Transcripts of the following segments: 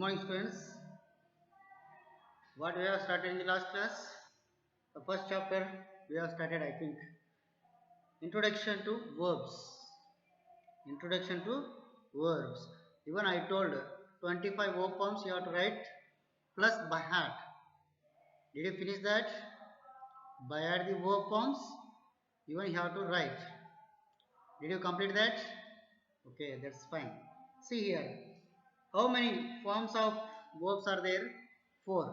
morning, students. What we have started in the last class? The first chapter we have started, I think. Introduction to verbs. Introduction to verbs. Even I told 25 verb forms you have to write plus by heart. Did you finish that? By heart the verb forms, even you have to write. Did you complete that? Okay, that's fine. See here. How many forms of verbs are there? 4.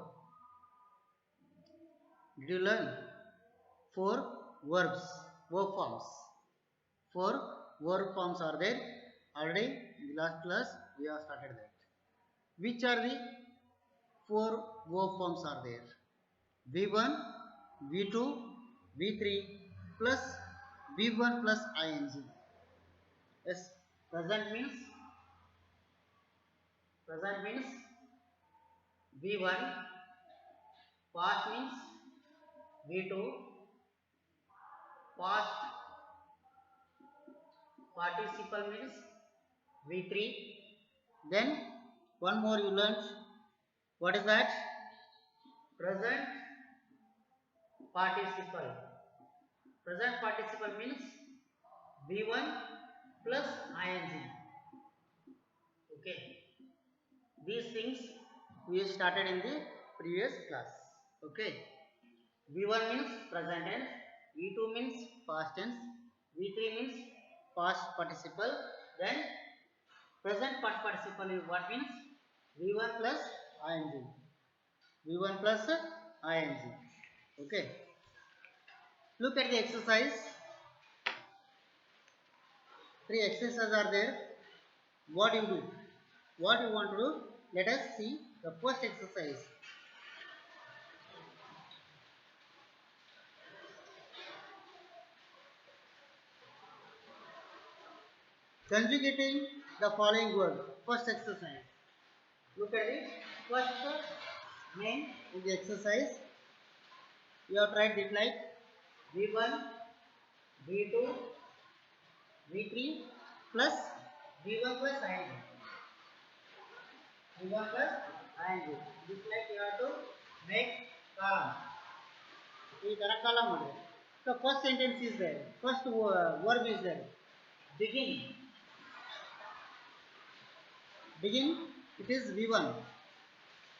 Did you learn? 4 verbs, verb forms. 4 verb forms are there. Already in the last class we have started that. Which are the 4 verb forms are there? V1, V2, V3 plus V1 plus ing. Yes, present means V1, past means V2, past participle means V3. Then one more you learned. What is that? Present participle. Present participle means V1 plus ing. Okay. These things we started in the previous class. Okay. V1 means present tense. V2 means past tense. V3 means past participle. Then present past participle is what means V1 plus ing. V1 plus ing. Okay. Look at the exercise. 3 exercises are there. What you do? What you want to do? Let us see the first exercise. Conjugating the following word. First exercise. Look at it. First name in the exercise. You have tried it like V1, V2, V3 plus V1 plus ing. V1 plus ing. This like you have to make column. This column. The first sentence is there. First verb is there. Begin. Begin. It is V1.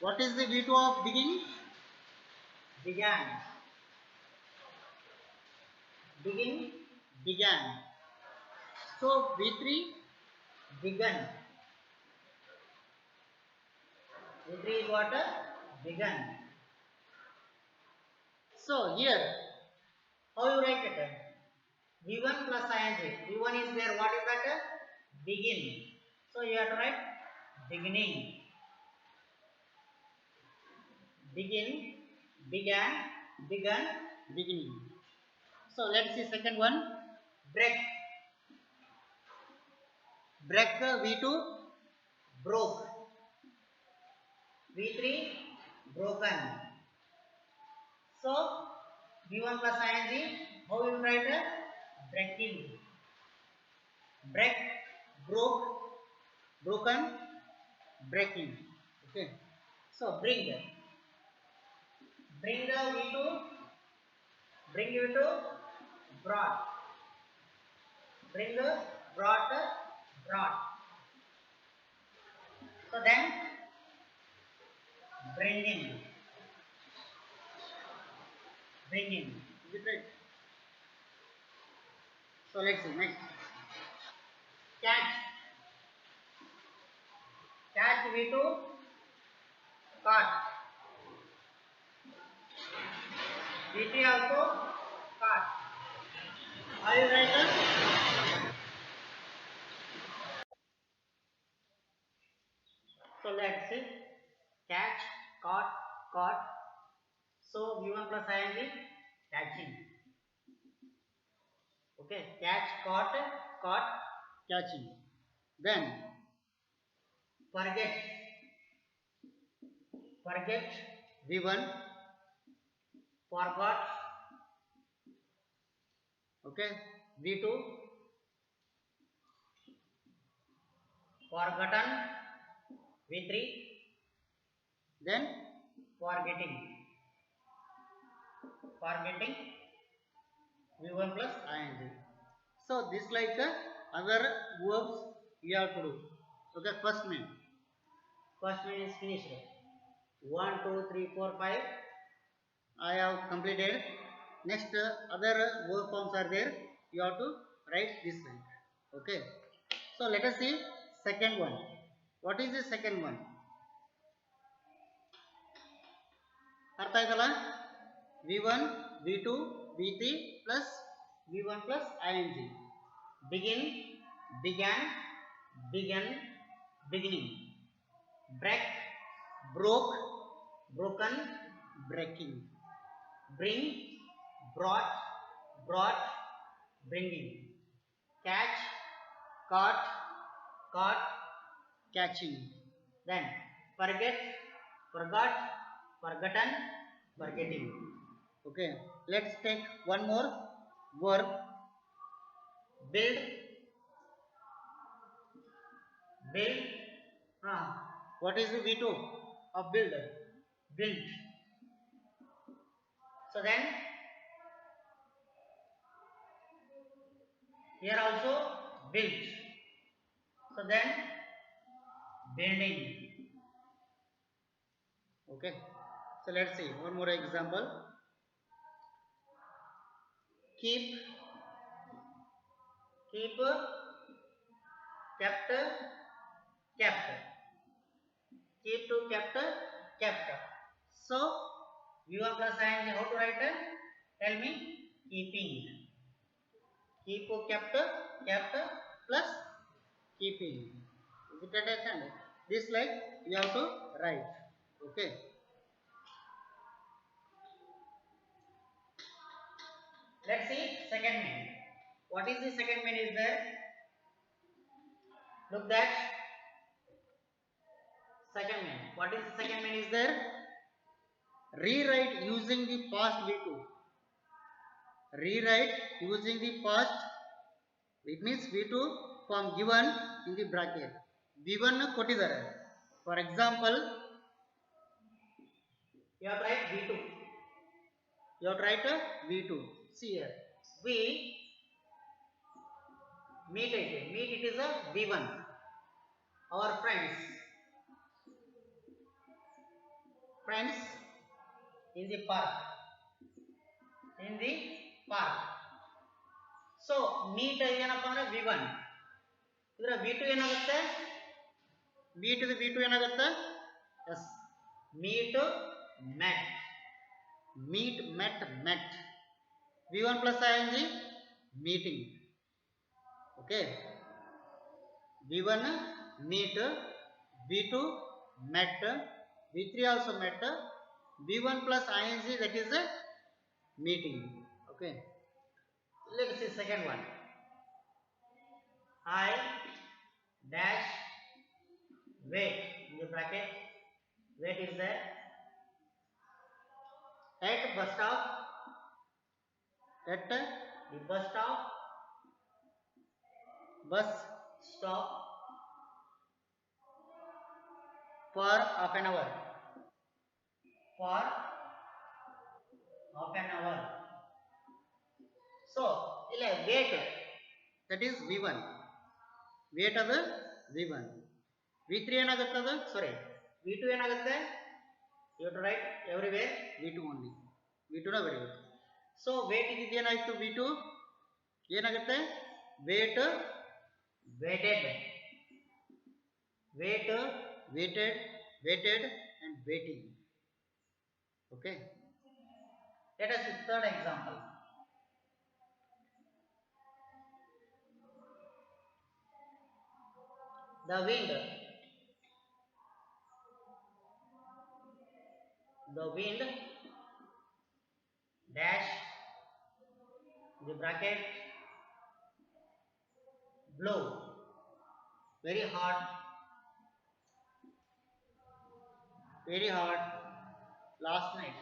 What is the V2 of begin? Began. Begin. Began. So V3 began. V3 is what? Began. So here, how you write it? V1 plus ing. V1 is there. What is that? Begin. So you have to write beginning. Begin, began, begun, beginning. So let's see second one. Break. Break V2 broke. V3 broken. So V1 plus ing. How you write it? Breaking. Break, broke, broken, breaking. Okay. So bring the V2, bring V2, brought. Bring brought. So then bringing. Is it right? So let's see next. Catch V2, caught. V3 also caught. Are you right? So let's see. Catch, caught. So V1 plus ing, catching. Okay, catch, caught, catching. Then forget V1, forgot. Okay, V2, forgotten. V3, then forgetting V1 plus ing. So this like other verbs we have to do. Okay, first main is finished. 1 2 3 4 5 I have completed. Next other verb forms are there. You have to write this one. Okay. So let us see second one. What is the second one? ಅರ್ಥ ಆಯ್ತಲ್ಲ V1 V2 V3 plus V1 plus ing. Begin began began beginning. Break broke broken breaking. Bring brought bringing. Catch caught catching. Then forget forgot forgotten forgetting. Okay, let's take one more verb. Build what is the V2 of build? Built. So then here also built. So then building. Okay, so let's see one more example. Keep kept keep to kept. So V1 plus ing, how to write? Tell me. Keeping. Keep kept plus keeping. Is it understand? This like you have to write. Okay. Let's see second main. What is the second main is there? Look that second main. What is the second main is there? Rewrite using the past V2. Rewrite using the past. It means V2 form given in the bracket. V1 ಕೊಟ್ಟಿದ್ದಾರೆ. For example, you have to write V2. You have to write V2. See here. We meet it. Meet it is a V1. Our friends in the park. So meet ಏನಪ್ಪ ಅಂದ್ರೆ V1. ಇದರ V2 ಏನಾಗುತ್ತೆ? meet ಇದು V2 ಏನಾಗುತ್ತೆ? yes. meet met. meet met met. V1 plus ing meeting. Okay. V1 meet, V2 met, V3 also met, V1 plus ing that is a meeting. Okay. Let's see second one. I dash wait in the bracket. Wait is there. At bus stop. At the bus stop. Bus stop for half an hour. For half an hour. So, wait. That is V1. Wait of V1. V3 ಏನಾಗುತ್ತದೆ? Sorry. V2 ಏನಾಗುತ್ತೆ? You have to write everywhere V2 only. V2 ನ ಬರೀಬೇಕು. So, wait ಇದೇನಾಯ್ತು V2? ಏನಾಗುತ್ತೆ? Wait, waited. Wait, waited, waited and waiting. Okay. Let us see third example. The wind dash the bracket blow very hard last night.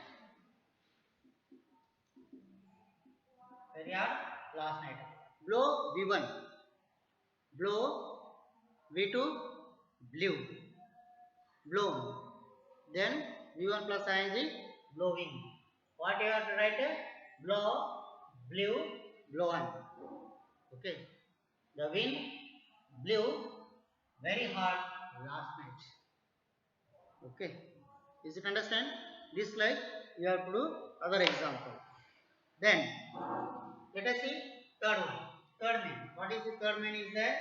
Very hard last night. Blow V1. Blow V2 blew. Blown. Then V1 plus ing, blowing. What you have to write? Blow, blew, blown. Okay. The wind blew very hard last night. Okay. Is it understand? This like you have to do other example. Then let us see third one. Third man. What is the third man is there?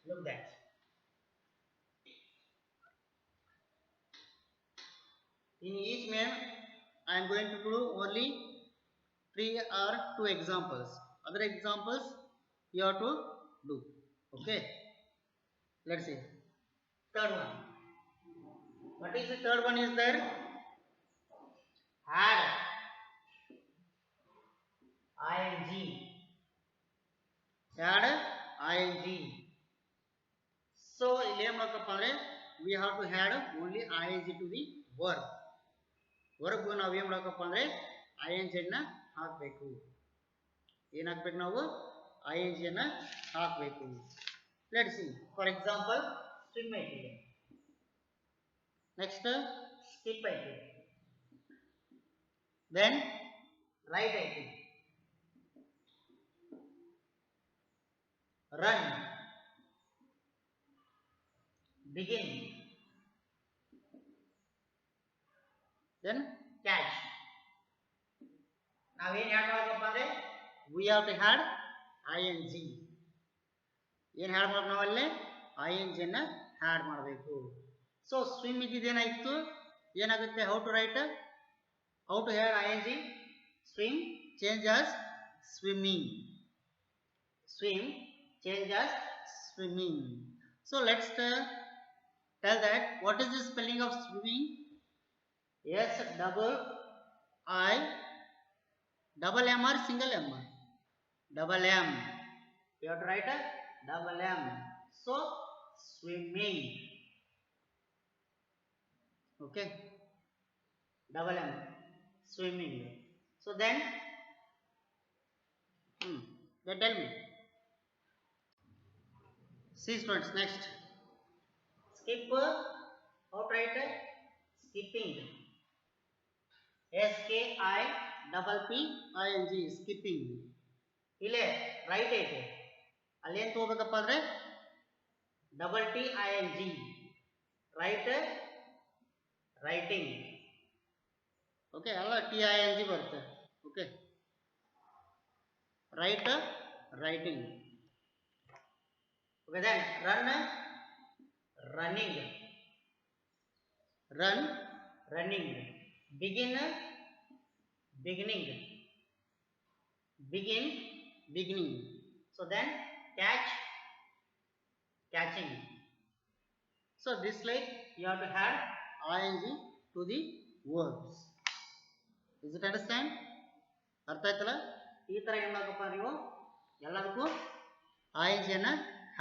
Look that. In each man I am going to do only 3 or 2 examples. Other examples you have to do. Okay. Let's see. Third one. What is the third one is there? Had ing. Had ing. So ಇಲ್ಲಿ ಏನು ಮಾಡಬೇಕಪ್ಪ ಅಂದ್ರೆ we have to add only ing to the verb. verb ನಾವು ಏನು ಮಾಡಬೇಕಪ್ಪ ಅಂದ್ರೆ ing ಅನ್ನ ಹಾಕಬೇಕು. ಏನು ಹಾಕಬೇಕು ನಾವು ing ಅನ್ನ ಹಾಕಬೇಕು. Let's see. For example, swim ಐತಿ. Next skip ಐತಿ. Then write ಐತಿ. Run. Begin. Then catch. ನಾವೇನು ಆ್ಯಡ್ ಮಾಡಬೇಕಪ್ಪ ಅಂದರೆ we have to add ing. ಏನು ಆ್ಯಡ್ ಮಾಡಬೇಕು ನಾವಲ್ಲಿ ing ಅನ್ನು ಆ್ಯಡ್ ಮಾಡಬೇಕು. ಸೊ ಸ್ವಿಮ್ ಇದ್ದಿದ್ದೇನಾಯಿತು ಏನಾಗುತ್ತೆ how to write how to add ing swim change as swimming swim change as swimming. So let's tell that what is the spelling of swimming? S double I double M or single M? Double M. You have to write a double M. So swimming. Okay. Double M. Swimming. So then tell me. See students, next. Skip, how to write? Skipping. SKIPPING, skipping. ಇಲ್ಲೇ right ಐತೆ ಅಲ್ಲೇನು ತಗೋಬೇಕಪ್ಪ ಅಂದರೆ double T I N G right writing. Okay ಅಲ್ಲ T I N G ಬರುತ್ತೆ. Okay right writing. Okay, then run, running. Run, running. Begin, beginning. Begin, beginning. So then catch, catching. So this like you have to add ing to the verbs. Is it understand? ಅರ್ಥ ಆಯ್ತಲ್ಲ ಈ ಥರ ಏನು ಮಾಡಬೇಕಪ್ಪ ನೀವು ಎಲ್ಲದಕ್ಕೂ ing ಅನ್ನು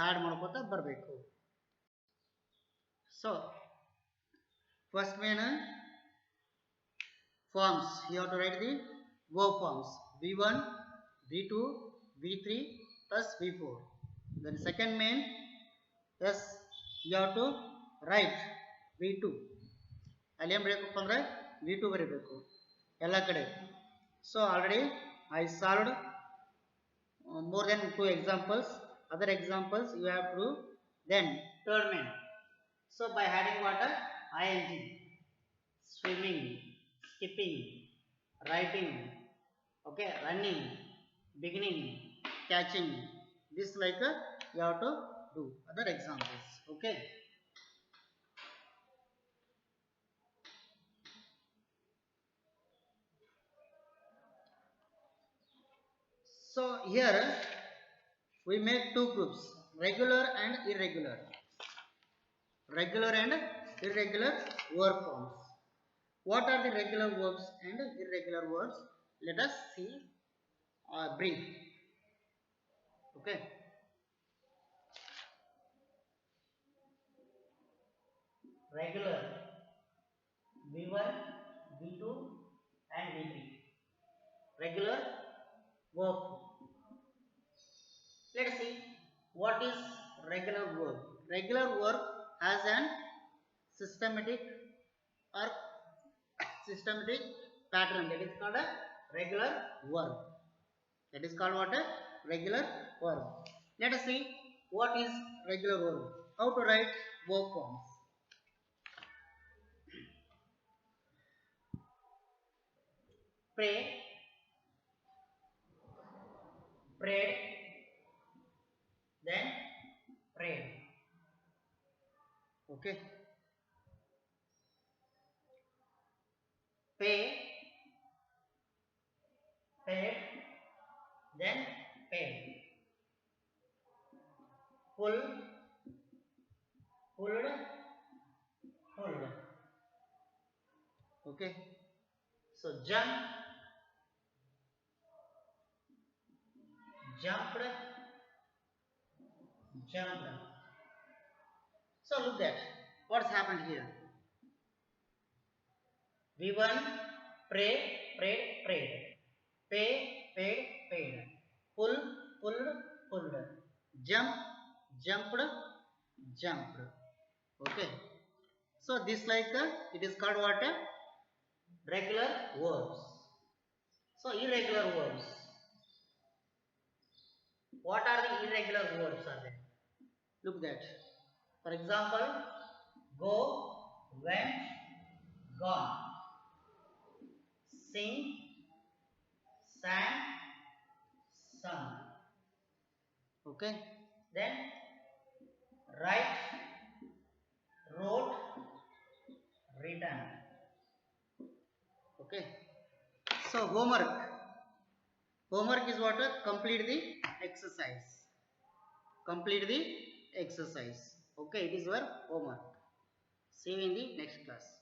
add ಮಾಡ್ಕೋತಾ ಬರಬೇಕು. So first main forms you have to write the verb forms V1 V2 V3 plus V4. then second main yes you have to write V2. ಅಲ್ಲಿ ಏನು ಬರೀಬೇಕಪ್ಪ ಅಂದರೆ V2 ಬರೀಬೇಕು ಎಲ್ಲ ಕಡೆ. So already I solved more than 2 examples. Other examples you have to do. Then third main. So by adding what ing, swimming, skipping, writing, okay, running, beginning, catching. This like you have to do other examples. Okay. So here we make two groups, regular and irregular. Regular and irregular verb forms. What are the regular verbs and irregular verbs? Let us see brief. Okay. Regular V1, V2 and V3. Regular verb. Let us see what is regular verb. Regular verb has an systematic or systematic pattern. That is called a regular verb. That is called what? A regular verb. Let us see what is regular verb. How to write verb forms. Pray, prayed, then prayed. Okay. Pay, paid, then paid. Pull, pulled, pulled. Okay. So jump, jumped, jumped. So look at what's happened here. We won, pray, prayed, prayed. Pay, paid, paid. Pull, pulled, pulled. Jump, jumped, jumped. Okay. So this like it is called what? Regular verbs. So irregular verbs. What are the irregular verbs are there? Look that. For example, go, went, gone. Sing, sang, sung. Okay. Then write, wrote, written. Okay. So homework. Homework is what? Complete the exercise. Complete the exercise. Okay, it is your homework. See you in the next class.